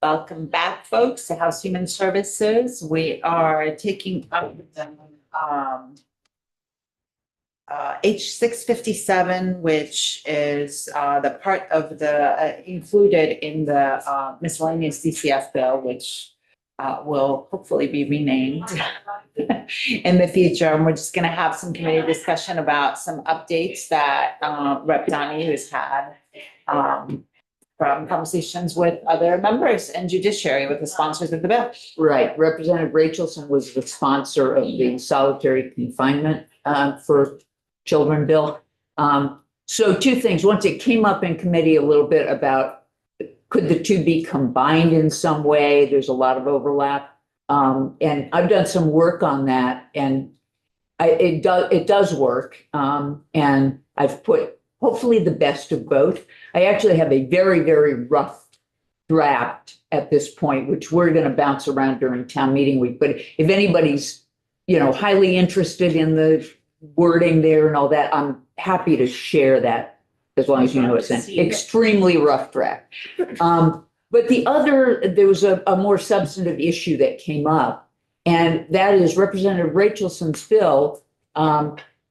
Welcome back, folks, to House Human Services. We are taking up the H657, which is the part of the included in the miscellaneous DCF bill, which will hopefully be renamed in the future. And we're just going to have some committee discussion about some updates that Rep. Donahue has had from conversations with other members and judiciary with the sponsors of the bill. Right. Representative Rachelson was the sponsor of the solitary confinement for children bill. So two things. Once it came up in committee a little bit about could the two be combined in some way? There's a lot of overlap. And I've done some work on that, and it does work. And I've put hopefully the best of both. I actually have a very, very rough draft at this point, which we're going to bounce around during town meeting week. But if anybody's, highly interested in the wording there and all that, I'm happy to share that as long as you know it's an extremely rough draft. But there was a more substantive issue that came up, and that is Representative Rachelson's bill.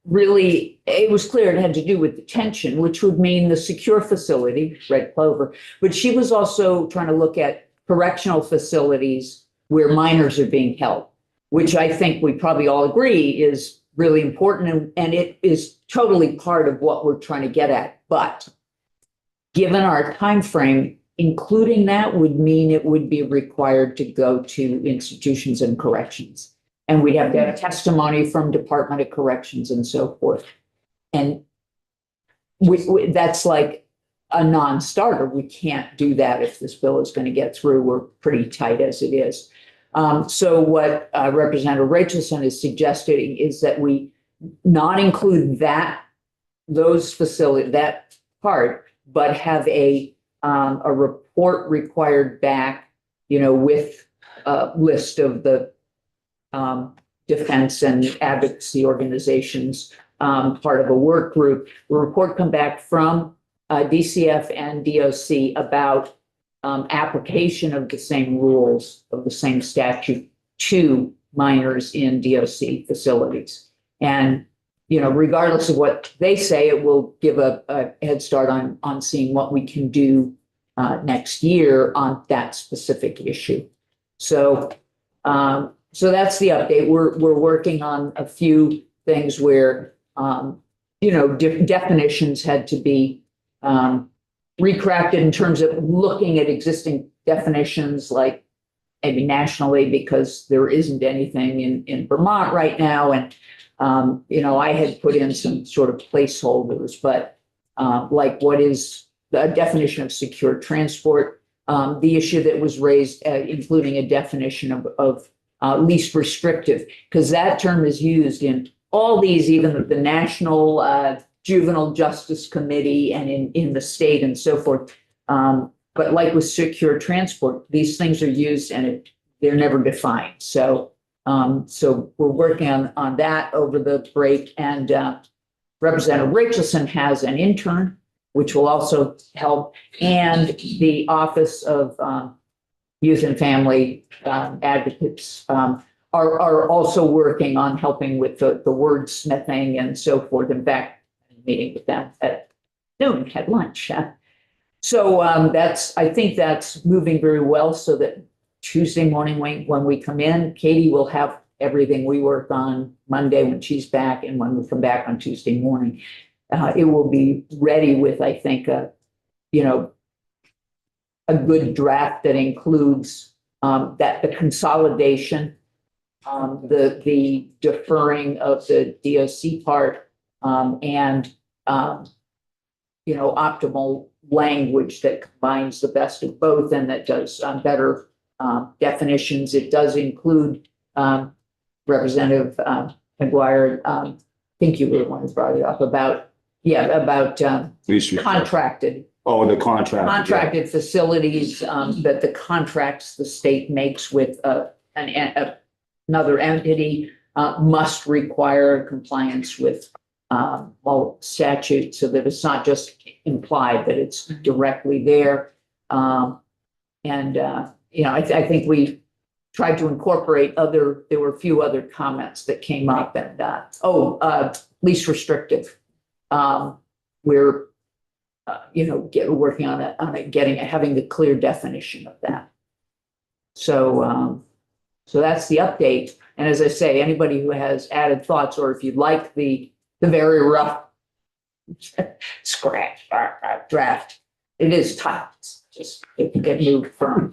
Really, it was clear it had to do with detention, which would mean the secure facility, Red Clover. But she was also trying to look at correctional facilities where minors are being held, which I think we probably all agree is really important. And it is totally part of what we're trying to get at. But given our time frame, including that would mean it would be required to go to institutions and corrections. And we'd have to have testimony from Department of Corrections and so forth. And that's like a non-starter. We can't do that if this bill is going to get through. We're pretty tight as it is. So what Representative Rachelson is suggesting is that we not include those facilities, that part, but have a report required back, with a list of the defense and advocacy organizations, part of a work group. The report come back from DCF and DOC about application of the same rules of the same statute to minors in DOC facilities. And, regardless of what they say, it will give a head start on seeing what we can do next year on that specific issue. So that's the update. We're working on a few things where, definitions had to be recrafted in terms of looking at existing definitions, like maybe nationally, because there isn't anything in Vermont right now. And, I had put in some sort of placeholders, but like what is the definition of secure transport? The issue that was raised, including a definition of least restrictive, because that term is used in all these, even the National Juvenile Justice Committee and in the state and so forth. But like with secure transport, these things are used and they're never defined. So we're working on that over the break. And Representative Rachelson has an intern, which will also help, and the Office of Youth and Family Advocates are also working on helping with the wordsmithing and so forth. In fact, I'm meeting with them at noon, had lunch. So I think that's moving very well, so that Tuesday morning when we come in, Katie will have everything we work on Monday when she's back, and when we come back on Tuesday morning, it will be ready with, I think, a good draft that includes that the consolidation, the deferring of the DOC part, and optimal language that combines the best of both and that does better definitions. It does include Representative McGuire. I think you were the one who brought it up about contracted. Oh, the Contracted facilities that the contracts the state makes with another entity must require compliance with all statutes, so that it's not just implied, that it's directly there. And I think we tried to incorporate there were a few other comments that came up and, least restrictive. We're, working on having the clear definition of that. So that's the update. And as I say, anybody who has added thoughts, or if you'd like the very rough scratch draft, it is tough. It's just it can get removed from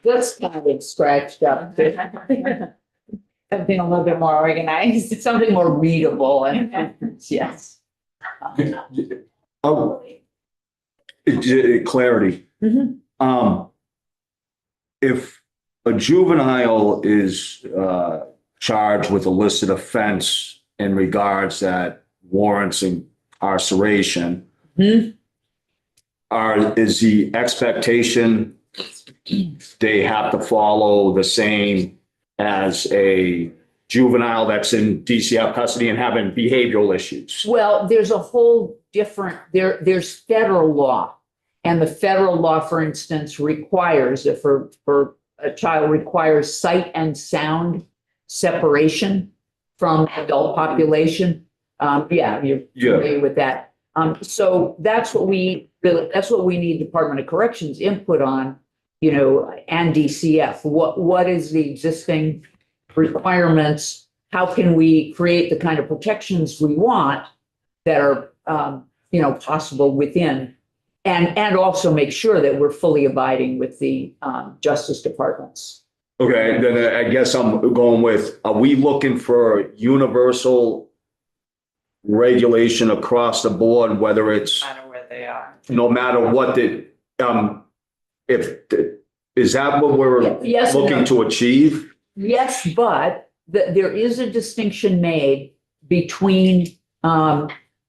this kind of scratched up. Something a little bit more organized. Something more readable and yes. Oh, clarity. Mhm. If a juvenile is charged with a listed offense in regards that warrants incarceration, Mhm. is the expectation they have to follow the same as a juvenile that's in DCF custody and having behavioral issues? Well, there's a whole different, there's federal law. And the federal law, for instance, requires that for a child requires sight and sound separation from adult population. You're familiar with that. So that's what we need Department of Corrections input on, and DCF. What is the existing requirements? How can we create the kind of protections we want that are, possible within, and also make sure that we're fully abiding with the Justice Departments. Okay, then I guess I'm going with, are we looking for universal regulation across the board, whether it's No matter where they are. no matter what is that what we're Yes, and looking no. to achieve? Yes, but there is a distinction made between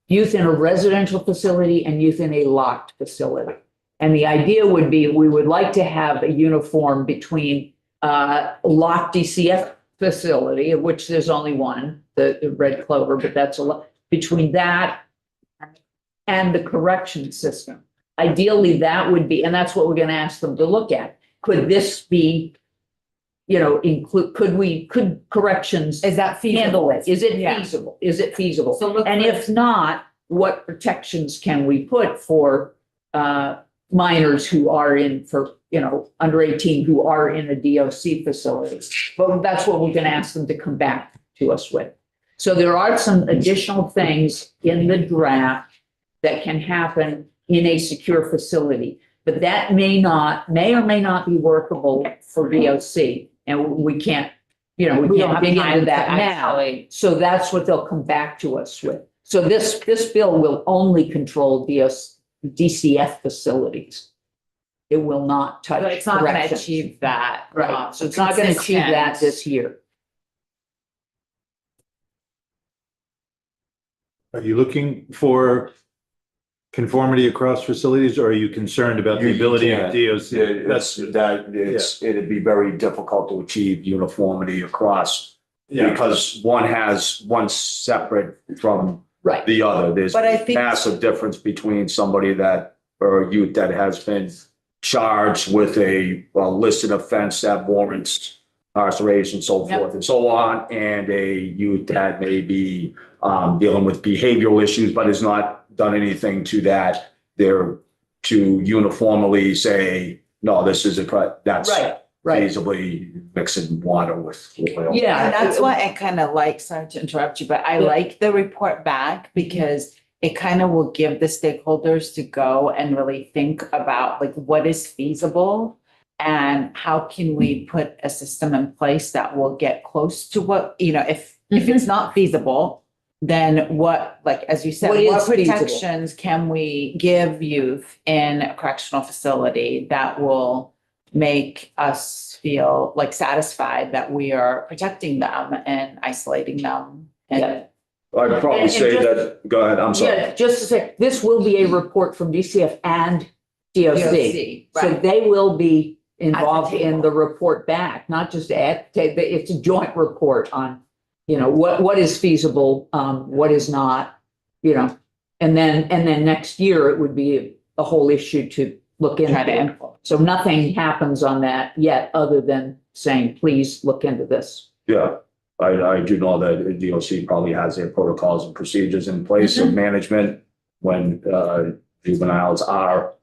youth in a residential facility and youth in a locked facility. And the idea would be, we would like to have a uniform between locked DCF facility, of which there's only one, the Red Clover, but that's a lot, between that and the correction system. Ideally, that would be, and that's what we're going to ask them to look at. Could this be, could corrections Is that feasible? handle it? Is it Yeah. feasible? Is it feasible? So look And for- if not, what protections can we put for minors who are under 18 who are in a DOC facility? But that's what we're going to ask them to come back to us with. So there are some additional things in the draft that can happen in a secure facility, but that may or may not be workable for DOC. And we can't, we don't can't have dig time into to that now. actually- So that's what they'll come back to us with. So this bill will only control DCF facilities. It will not touch. So it's not going to corrections. achieve that. Right, so it's not going to achieve that this year. Are you looking for conformity across facilities, or are you concerned about the You ability of can't. DOC? It'd be very difficult to achieve uniformity across because one's separate from Right. the other. There's But I think- massive difference between somebody or a youth that has been charged with a listed offense that warrants incarceration, so Yep. forth and so on, and a youth that may be dealing with behavioral issues, but has not done anything to that. They're to uniformly say, no, this is that's Right. feasibly mixing water with oil. Yeah. And that's why I kind of like, sorry to interrupt you, but I Yeah. like the report back because it kind of will give the stakeholders to go and really think about like what is feasible and how can we put a system in place that will get close to what, if it's not feasible, then what, like, as you said, What what is feasible? protections can we give youth in a correctional facility that will make us feel like satisfied that we are protecting them and isolating them? Yeah. I'd probably And say just- that, go ahead, I'm sorry. Yeah, just to say, this will be a report from DCF and DOC. So right. they will be involved in table. the report back, not just it's a joint report on, what is feasible, what is not, and then next year it would be a whole issue to look into. Try to influence. So nothing happens on that yet, other than saying, please look into this. Yeah, I do know that DOC probably has their protocols and procedures in place of management when juveniles are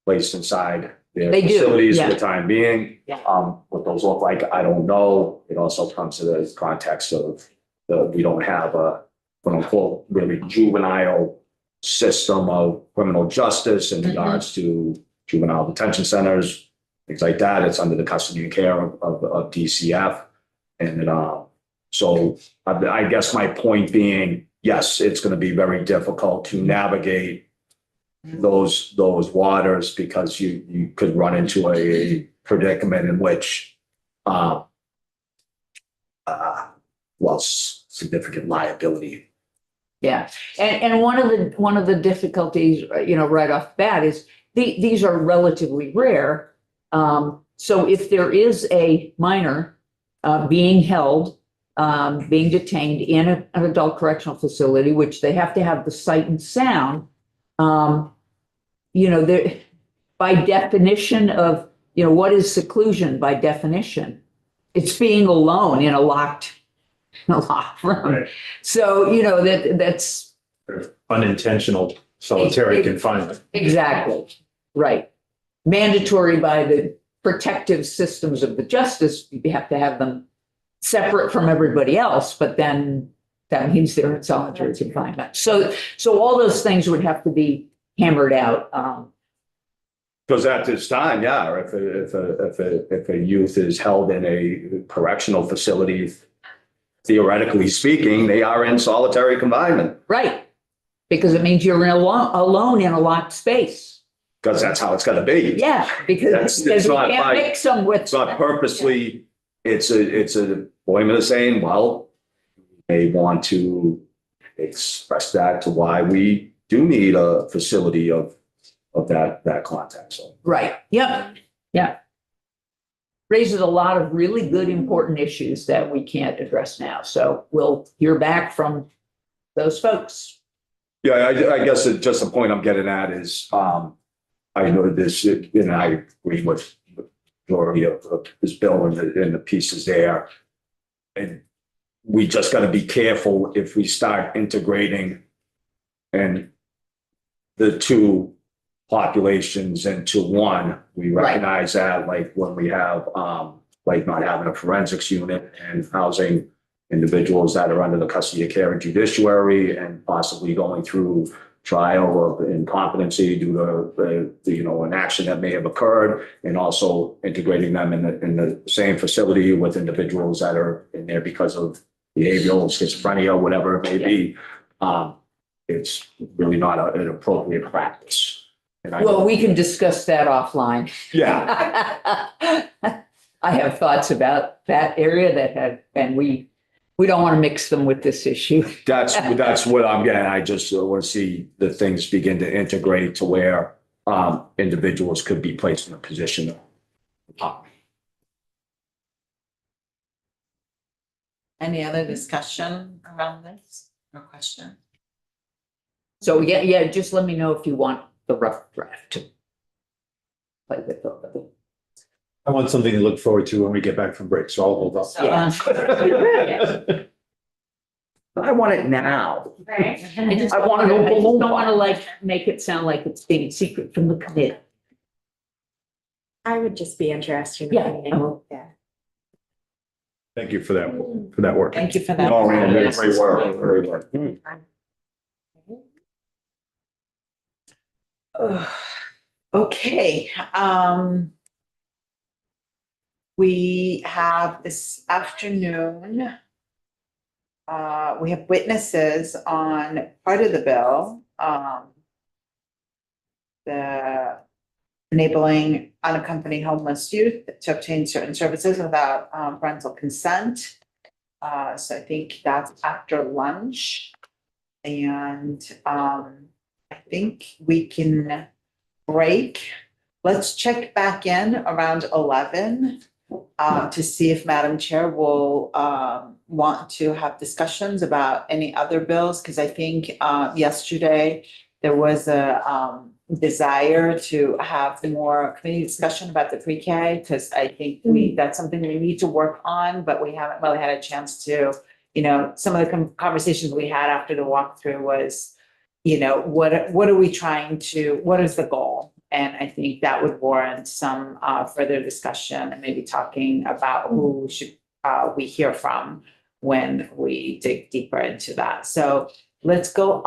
placed inside their They do, facilities for yeah. the time being. Yeah. What those look like, I don't know. It also comes to the context of we don't have a quote unquote really juvenile system of criminal justice in regards to juvenile detention centers, things like that. It's under the custody and care of DCF. And so I guess my point being, yes, it's going to be very difficult to navigate those waters because you could run into a predicament in which significant liability. Yeah, and one of the difficulties, right off the bat is these are relatively rare. So if there is a minor being held, being detained in an adult correctional facility, which they have to have the sight and sound, there, by definition of, what is seclusion by definition? It's being alone in a locked room. Right. So, that's Unintentional solitary confinement. exactly right. Mandatory by the protective systems of the justice, you have to have them separate from everybody else, but then that means they're in solitary confinement. So all those things would have to be hammered out. Because at this time, yeah, if a youth is held in a correctional facility, theoretically speaking, they are in solitary confinement. Right. Because it means you're alone in a locked space. Because that's how it's going to be. Yeah, because It's you not can't like- mix them with. It's not purposely, it's a employment of saying, well, they want to express that to why we do need a facility of that context. So Right, yep, yeah. Raises a lot of really good, important issues that we can't address now. So we'll hear back from those folks. yeah, I guess just the point I'm getting at is, I know this, and I agree with the majority of this bill and the pieces there. And we just got to be careful if we start integrating and the two populations into one. We Right. recognize that, like when we have, like not having a forensics unit and housing individuals that are under the custody of care and judiciary and possibly going through trial of incompetency due to an action that may have occurred, and also integrating them in the same facility with individuals that are in there because of behavioral schizophrenia, whatever it may be. It's really not an appropriate practice. And Well, we can discuss that offline. yeah, I have thoughts about that area and we don't want to mix them with this issue. that's what I'm getting. I just want to see the things begin to integrate to where individuals could be placed in a position of Any other discussion around this or question? So yeah, just let me know if you want the rough draft to play with the. I want something to look forward to when we get back from break, so I'll hold off. Yeah. I want it now. Right. I want to I just know. don't want to make it sound like it's being secret from the committee. I would just be interested. Yeah. Yeah. Thank you for that work. Thank you for that. Oh, man, that's great work. Great work. Okay, we have this afternoon, we have witnesses on part of the bill, the enabling unaccompanied homeless youth to obtain certain services without parental consent. So I think that's after lunch. And I think we can break. Let's check back in around 11 to see if Madam Chair will want to have discussions about any other bills, because I think yesterday there was a desire to have more committee discussion about the pre-K, because I think that's something we need to work on, but we haven't really had a chance to, some of the conversations we had after the walkthrough was, what are we trying to, what is the goal? And I think that would warrant some further discussion and maybe talking about who should we hear from when we dig deeper into that. So let's go